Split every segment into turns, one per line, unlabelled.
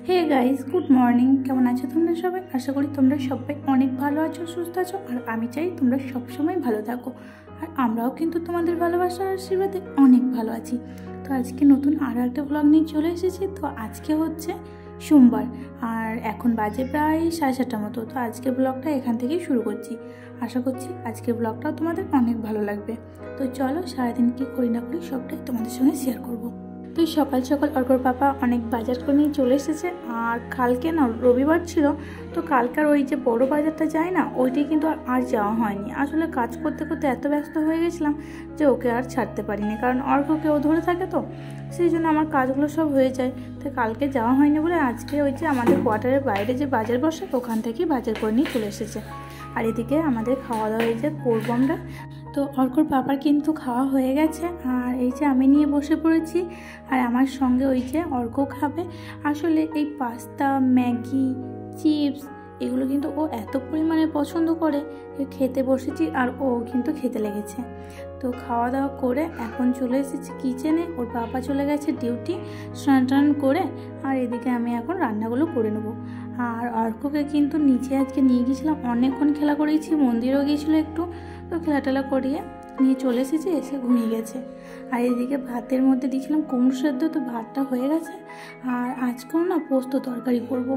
Hey guys, good morning. কেমন আছো তোমরা সবাই? আশা করি তোমরা সবাই অনেক ভালো আছো, সুস্থ আছো। আর আমি চাই তোমরা সবসময় ভালো থাকো। আর আমরাও কিন্তু তোমাদের ভালোবাসার আশীর্বাদে অনেক ভালো আছি। তো আজকে নতুন আরও একটা ব্লগ নিয়ে চলে এসেছি। তো আজকে হচ্ছে সোমবার আর এখন বাজে প্রায় 7:30টার মতো। তো আজকের ব্লগটা এখান থেকেই শুরু করছি। আশা করছি আজকের ব্লগটাও তোমাদের অনেক ভালো লাগবে। তো চলো, সারাদিন কী করি না করি সবটাই তোমাদের সঙ্গে শেয়ার করবো। তো সকাল সকাল অর্কর পাপা অনেক বাজার করে নিয়ে চলে এসেছে। আর কালকে না রবিবার ছিল, তো কালকার ওই যে বড় বাজারটা যায় না, ওইটাই কিন্তু আর যাওয়া হয়নি। আসলে কাজ করতে করতে এত ব্যস্ত হয়ে গেছিলাম যে ওকে আর ছাড়তে পারিনি, কারণ অর্ককে ও ধরে থাকে, তো সেই জন্য আমার কাজগুলো সব হয়ে যায়। তো কালকে যাওয়া হয়নি বলে আজকে ওই যে আমাদের কোয়ার্টারের বাইরে যে বাজার বসে ওখান থেকেই বাজার করে নিয়ে চলে এসেছে। আর এদিকে আমাদের খাওয়া দাওয়া এই যে করবো আমরা। তো অর্কর পাপার কিন্তু খাওয়া হয়ে গেছে, আর এই যে আমি নিয়ে বসে পড়েছি। আর আমার সঙ্গে ওই যে অর্ক খাবে। আসলে এই পাস্তা, ম্যাগি, চিপস এগুলো কিন্তু ও এত পরিমাণে পছন্দ করে, খেতে বসেছি আর ও কিন্তু খেতে লেগেছে। তো খাওয়া দাওয়া করে এখন চলে এসেছি কিচেনে। ওর পাপা চলে গেছে ডিউটি, স্নান টান করে। আর এদিকে আমি এখন রান্নাগুলো করে নেবো। আর অর্ককে কিন্তু নিচে আজকে নিয়ে গিয়েছিলাম, অনেকক্ষণ খেলা করেছি, মন্দিরেও গিয়েছিলো একটু। তো খেলাটেলা করিয়ে নিয়ে চলে এসেছি, এসে ঘুমিয়ে গেছে। আর এদিকে ভাতের মধ্যে দিয়েছিলাম কুমড়ো সেদ্ধ, তো ভাতটা হয়ে গেছে। আর আজকেও না পোস্ত তরকারি করব।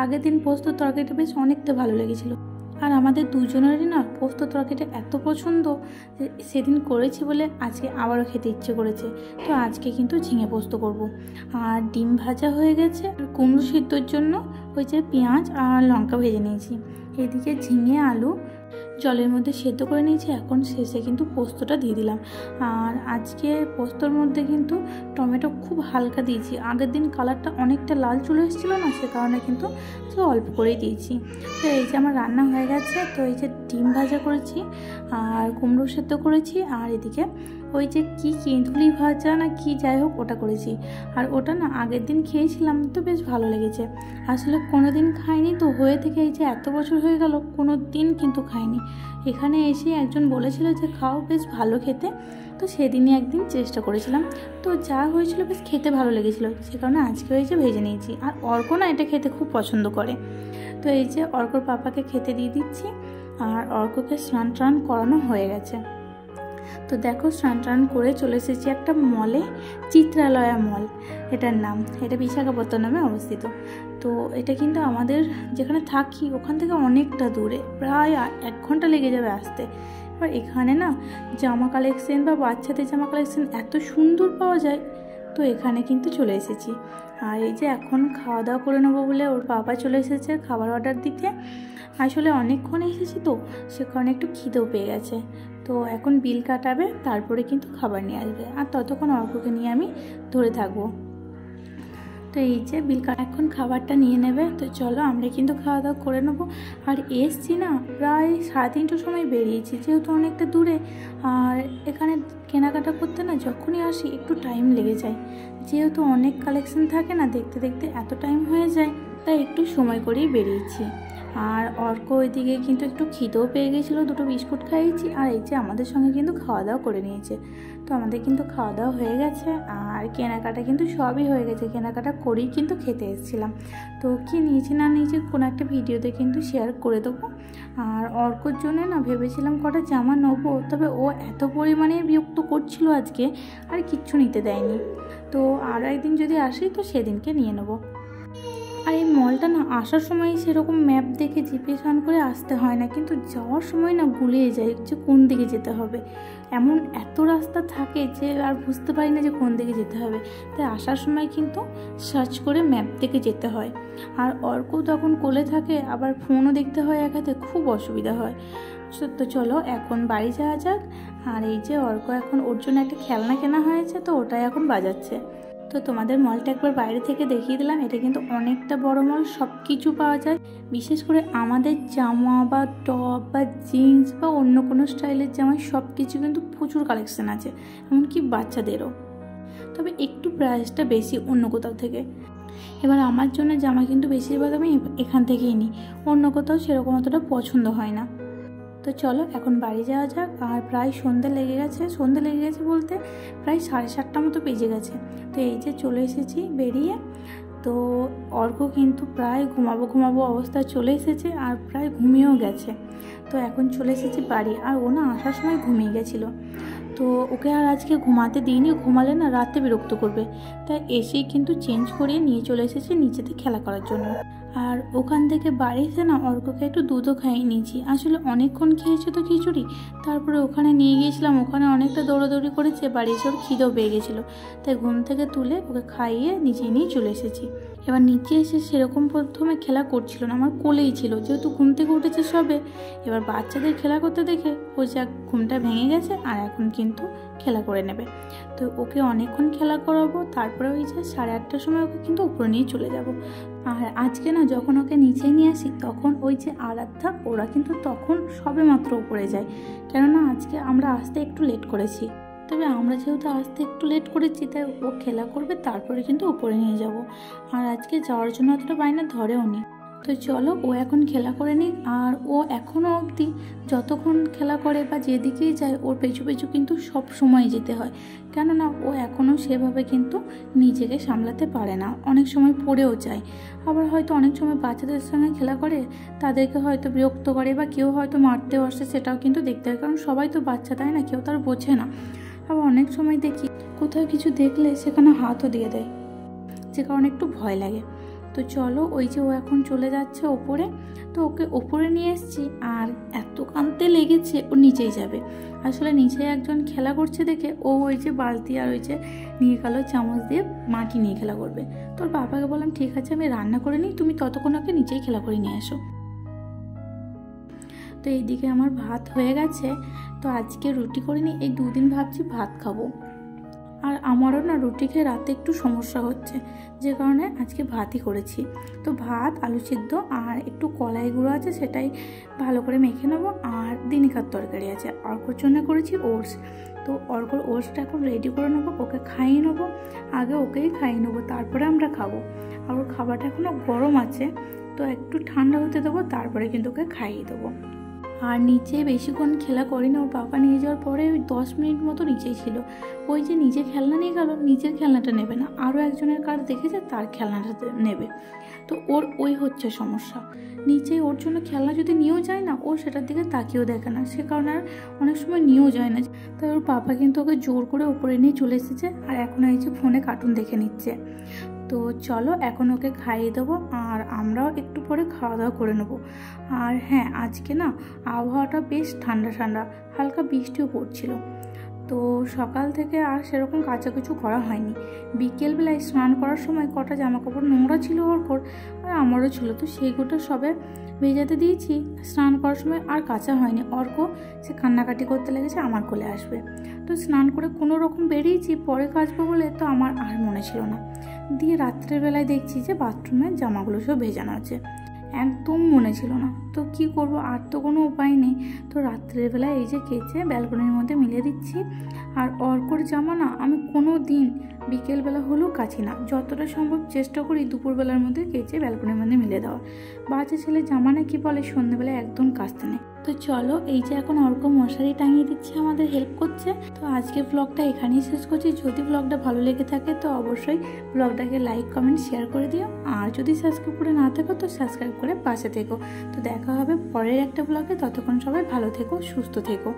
আগের দিন পোস্ত তরকারিটা বেশ অনেকটা ভালো লেগেছিলো। আর আমাদের দুজনেরই না পোস্ত তরকারিটা এত পছন্দ যে সেদিন করেছি বলে আজকে আবারও খেতে ইচ্ছে করেছে। তো আজকে কিন্তু ঝিঙে পোস্ত করব। আর ডিম ভাজা হয়ে গেছে। আর কুমড়ো সিদ্ধর জন্য ওই যে পেঁয়াজ আর লঙ্কা ভেজে নিয়েছি। এদিকে ঝিঙে আলু জলের মধ্যে সেদ্ধ করে নিয়েছি। এখন শেষে কিন্তু পোস্তটা দিয়ে দিলাম। আর আজকে পোস্তর মধ্যে কিন্তু টমেটো খুব হালকা দিয়েছি। আগের দিন কালারটা অনেকটা লাল চলে এসেছিলো না, সে কারণে কিন্তু অল্প করেই দিয়েছি। তো এই যে আমার রান্না হয়ে গেছে। তো এই যে ডিম ভাজা করেছি আর কুমড়ো সেদ্ধ করেছি। আর এদিকে ওই যে কি কেঁতুলি ভাজা না কি যাই হোক ওটা করেছি। আর ওটা না আগের দিন খেয়েছিলাম, তো বেশ ভালো লেগেছে। আসলে কোনো দিন খাইনি, তো হয়ে থেকে এই যে এত বছর হয়ে গেল কোনো দিন কিন্তু খাইনি। এখানে এসে একজন বলেছিল যে খাও, বেশ ভালো খেতে। তো সেদিনই একদিন চেষ্টা করেছিলাম, তো যা হয়েছিল বেশ খেতে ভালো লেগেছিলো, সে কারণে আজকে হয়েছে ভেজে নিয়েছি। আর অর্ক না এটা খেতে খুব পছন্দ করে। তো এই যে অর্কর পাপাকে খেতে দিয়ে দিচ্ছি। আর অর্ককে স্নান টান করানো হয়ে গেছে। তো দেখো, স্নান টান করে চলে এসেছি একটা মলে, চিত্রালয়া মল এটার নাম। এটা বিশাখাপত্তনমে অবস্থিত। তো এটা কিন্তু আমাদের যেখানে থাকি ওখান থেকে অনেকটা দূরে, প্রায় 1 ঘন্টা লেগে যাবে আসতে। এবার এখানে না জামা কালেকশন বা বাচ্চাদের জামা কালেকশন এত সুন্দর পাওয়া যায়, তো এখানে কিন্তু চলে এসেছি। আর এই যে এখন খাওয়া দাওয়া করে নেবো বলে ওর বাবা চলে এসেছে খাবার অর্ডার দিতে। আসলে অনেকক্ষণ এসেছি, তো সে কারণে একটু খিদেও পেয়ে গেছে। তো এখন বিল কাটাবে, তারপরে কিন্তু খাবার নিয়ে আসবে। আর ততক্ষণ অর্ককে নিয়ে আমি ধরে থাকবো। তো এই যে এখন খাবারটা নিয়ে নেবে। তো চলো আমরা কিন্তু খাওয়া দাওয়া করে নেবো। আর এসছি না প্রায় 3:30টার সময় বেরিয়েছি, যেহেতু অনেকটা দূরে। আর এখানে কেনাকাটা করতে না যখনই আসি একটু টাইম লেগে যায়, যেহেতু অনেক কালেকশন থাকে না, দেখতে দেখতে এত টাইম হয়ে যায়, তাই একটু সময় করেই বেরিয়েছি। আর অর্ক ওইদিকে কিন্তু একটু খিদেও পেয়ে গেছিলো, 2টো বিস্কুট খাইয়েছি। আর এই যে আমাদের সঙ্গে কিন্তু খাওয়া দাওয়া করে নিয়েছে। তো আমাদের কিন্তু খাওয়া দাওয়া হয়ে গেছে আর কেনাকাটা কিন্তু সবই হয়ে গেছে। কেনাকাটা করেই কিন্তু খেতে এসেছিলাম। তো কি নিয়েছি না নিয়েছি কোনো একটা ভিডিওতে কিন্তু শেয়ার করে দেবো। আর অর্কর জন্য না ভেবেছিলাম কটা জামা নেবো, তবে ও এত পরিমাণে বিরক্ত করছিল আজকে, আর কিচ্ছু নিতে দেয়নি। তো আরও একদিন যদি আসি তো সেদিনকে নিয়ে নেবো। আর এই মলটা না আসার সময় সেরকম ম্যাপ দেখে জিপিএস অন করে আসতে হয় না, কিন্তু যাওয়ার সময় না গুলিয়ে যায় যে কোন দিকে যেতে হবে। এমন এত রাস্তা থাকে যে আর বুঝতে পারি না যে কোন দিকে যেতে হবে। তাই আসার সময় কিন্তু সার্চ করে ম্যাপ দেখে যেতে হয়। আর অর্ক তখন কোলে থাকে, আবার ফোনও দেখতে হয় এক হাতে, খুব অসুবিধা হয়। তো চলো এখন বাড়ি যাওয়া যাক। আর এই যে অর্ক এখন ওর জন্য একটা খেলনা কেনা হয়েছে, তো ওটাই এখন বাজাচ্ছে। তো তোমাদের মলটা একবার বাইরে থেকে দেখিয়ে দিলাম। এটা কিন্তু অনেকটা বড় মল, সব কিছু পাওয়া যায়। বিশেষ করে আমাদের জামা বা টপ বা জিন্স বা অন্য কোনো স্টাইলের জামা সব কিছু কিন্তু প্রচুর কালেকশন আছে, এমনকি বাচ্চাদেরও। তবে একটু প্রাইসটা বেশি অন্য কোথাও থেকে। এবার আমার জন্য জামা কিন্তু বেশিরভাগ আমি এখান থেকেই নিই, অন্য কোথাও সেরকম অতটা পছন্দ হয় না। তো চলো এখন বাড়ি যাওয়া যাক। আর প্রায় সন্ধে লেগে গেছে বলতে প্রায় 7:30টার মতো বেজে গেছে। তো এই যে চলে এসেছি বেরিয়ে। তো অর্ক কিন্তু প্রায় ঘুমাবো অবস্থায় চলে এসেছে আর প্রায় ঘুমিয়েও গেছে। তো এখন চলে এসেছে বাড়ি, আর ও না আসার সময় ঘুমিয়ে গেছিলো। তো ওকে আর আজকে ঘুমাতে দিইনি, ঘুমালে না রাতে বিরক্ত করবে, তাই এসেই কিন্তু চেঞ্জ করিয়ে নিয়ে চলে এসেছে নিচেতে খেলা করার জন্য। আর ওখান থেকে বাড়ি এসে না অর্ককে একটু দুধও খাইয়ে নিয়েছি। আসলে অনেকক্ষণ খেয়েছে তো খিচুড়ি, তারপরে ওখানে নিয়ে গিয়েছিলাম, ওখানে অনেকটা দৌড়াদৌড়ি করেছে, বাড়ি এসে ওর খিদেও পেয়ে গেছিলো, তাই ঘুম থেকে তুলে ওকে খাইয়ে নিচে নিয়ে চলে এসেছি। এবার নিচে এসে সেরকম প্রথমে খেলা করছিল না, আমার কোলেই ছিল, যেহেতু ঘুম থেকে উঠেছে সবে। এবার বাচ্চাদের খেলা করতে দেখে ও যা ঘুমটা ভেঙে গেছে আর এখন কিন্তু খেলা করে নেবে। তো ওকে অনেকক্ষণ খেলা করাবো, তারপরে ওই যে 8:30টার সময় ওকে কিন্তু উপরে নিয়ে চলে যাব। আর আজকে না যখন ওকে নিচে নিয়ে আসি তখন ওই যে আরাধ্যা ওরা কিন্তু তখন সবে মাত্র উপরে যায়, কেননা আজকে আমরা আসতে একটু লেট করেছি। তবে আমরা যেহেতু আসতে একটু লেট করেছি তাই ও খেলা করবে, তারপরে কিন্তু উপরে নিয়ে যাব। আর আজকে যাওয়ার জন্য অতটা বায়না ধরেও নি। তো চলো ও এখন খেলা করে নিক। আর ও এখনও অবধি যতক্ষণ খেলা করে বা যেদিকেই যায় ওর পেছু পেছু কিন্তু সব সময় যেতে হয়, কেননা ও এখনও সেভাবে কিন্তু নিজেকে সামলাতে পারে না, অনেক সময় পড়েও যায়। আবার হয়তো অনেক সময় বাচ্চাদের সঙ্গে খেলা করে তাদেরকে হয়তো বিরক্ত করে বা কেউ হয়তো মারতেও আসে, সেটাও কিন্তু দেখতে হয়, কারণ সবাই তো বাচ্চা, তাই না, কেউ তার বোঝে না। আবার অনেক সময় দেখি কোথাও কিছু দেখলে সেখানে হাতও দিয়ে দেয়, যে কারণে একটু ভয় লাগে। তো চলো ওই যে ও এখন চলে যাচ্ছে ওপরে, তো ওকে ওপরে নিয়ে এসেছি। আর এত কাঁদতে লেগেছে ও নিচেই যাবে। আসলে নিচে একজন খেলা করছে দেখে ও ওই যে বালতি আর ওই যে নিয়ে গেল চামচ দিয়ে মাটি নিয়ে খেলা করবে। তোর বাবাকে বললাম ঠিক আছে আমি রান্না করে নিই, তুমি ততক্ষণ ওকে নিচেই খেলা করে নিয়ে আসো। তো এইদিকে আমার ভাত হয়ে গেছে। তো আজকে রুটি করিনি, এই 2 দিন ভাবছি ভাত খাবো। আর আমারও না রুটি খেয়ে রাতে একটু সমস্যা হচ্ছে, যে কারণে আজকে ভাতই করেছি। তো ভাত, আলু সিদ্ধ আর একটু কলাই গুঁড়ো আছে, সেটাই ভালো করে মেখে নেবো। আর দিনিকার তরকারি আছে, অর্কর জন্য করেছি ওটস। তো অর্কর ওটসটা এখন রেডি করে নেবো, ওকে খাইয়ে নেবো। আগে ওকেই খাইয়ে নেবো, তারপরে আমরা খাবো। আর ওর খাবারটা এখনও গরম আছে, তো একটু ঠান্ডা হতে দেবো, তারপরে কিন্তু ওকে খাইয়ে দেবো। আর নিচে বেশিক্ষণ খেলা করি না, ওর বাবা নিয়ে যাওয়ার পরে ওই 10 মিনিট মতো নিচেই ছিল। ওই যে নিজে খেলনা নিয়ে গেল, নিজের খেলনাটা নেবে না, আরও একজনের কার দেখেছে তার খেলনাটা নেবে। তো ওর ওই হচ্ছে সমস্যা, নিচে ওর জন্য খেলনা যদি নিয়েও যায় না ও সেটার দিকে তাকিয়েও দেখে না, সে কারণে আর অনেক সময় নিয়েও যায় না। তাই ওর বাবা কিন্তু ওকে জোর করে উপরে নিয়ে চলে এসেছে, আর এখন এই যে ফোনে কার্টুন দেখে নিচ্ছে। তো চলো এখন ওকে খাইয়ে দেবো, আর আমরাও একটু পরে খাওয়া দাওয়া করে নেবো। আর হ্যাঁ, আজকে না আবহাওয়াটা বেশ ঠান্ডা ঠান্ডা, হালকা বৃষ্টিও পড়ছিল। তো সকাল থেকে আর সেরকম কাচাকুচু করা হয়নি। বিকেলবেলায় স্নান করার সময় কটা জামা কাপড় নোংরা ছিল ওর আর আমারও ছিল, তো সেইগুলো সবে ভেজাতে দিয়েছি। স্নান করার সময় আর কাচা হয়নি। অর্ক সে কান্নাকাটি করতে লেগেছে আমার কোলে আসবে, তো স্নান করে কোনো রকম বেরিয়েছি, পরে কাচবো বলে তো আমার আর মনে ছিল না। দিয়ে রাত্রের বেলায় দেখছি যে বাথরুমের জামাগুলো সব ভেজানো আছে, একদম মনে ছিল না। তো কি করব, আর তো কোনো উপায় নেই। তো রাত্রের বেলায় এই যে কেচে ব্যালকনির মধ্যে মিলিয়ে দিচ্ছি। আর অর্কর জামা না আমি কোনো দিন বিকেলবেলা হলেও কাচি না, যতটা সম্ভব চেষ্টা করি দুপুরবেলার মধ্যে কেচে ব্যালকনির মধ্যে মিলে দেওয়ার। বাচ্চা ছেলে জামা না কি বলে সন্ধ্যেবেলায় একদম কাচতে নেই। তো চলো এই যে এখন অর্ক মশারি টাঙিয়ে দিচ্ছে, আমাদের হেল্প করছে। তো আজকে ব্লগটা এখানেই শেষ করছি। যদি ব্লগটা ভালো লেগে থাকে তো অবশ্যই ব্লগটাকে লাইক, কমেন্ট, শেয়ার করে দিও। আর যদি সাবস্ক্রাইব করে না থাকো তো সাবস্ক্রাইব করে পাশে থেকো। তো দেখা হবে পরের একটা ব্লগে, ততক্ষণ সবাই ভালো থেকো, সুস্থ থেকো।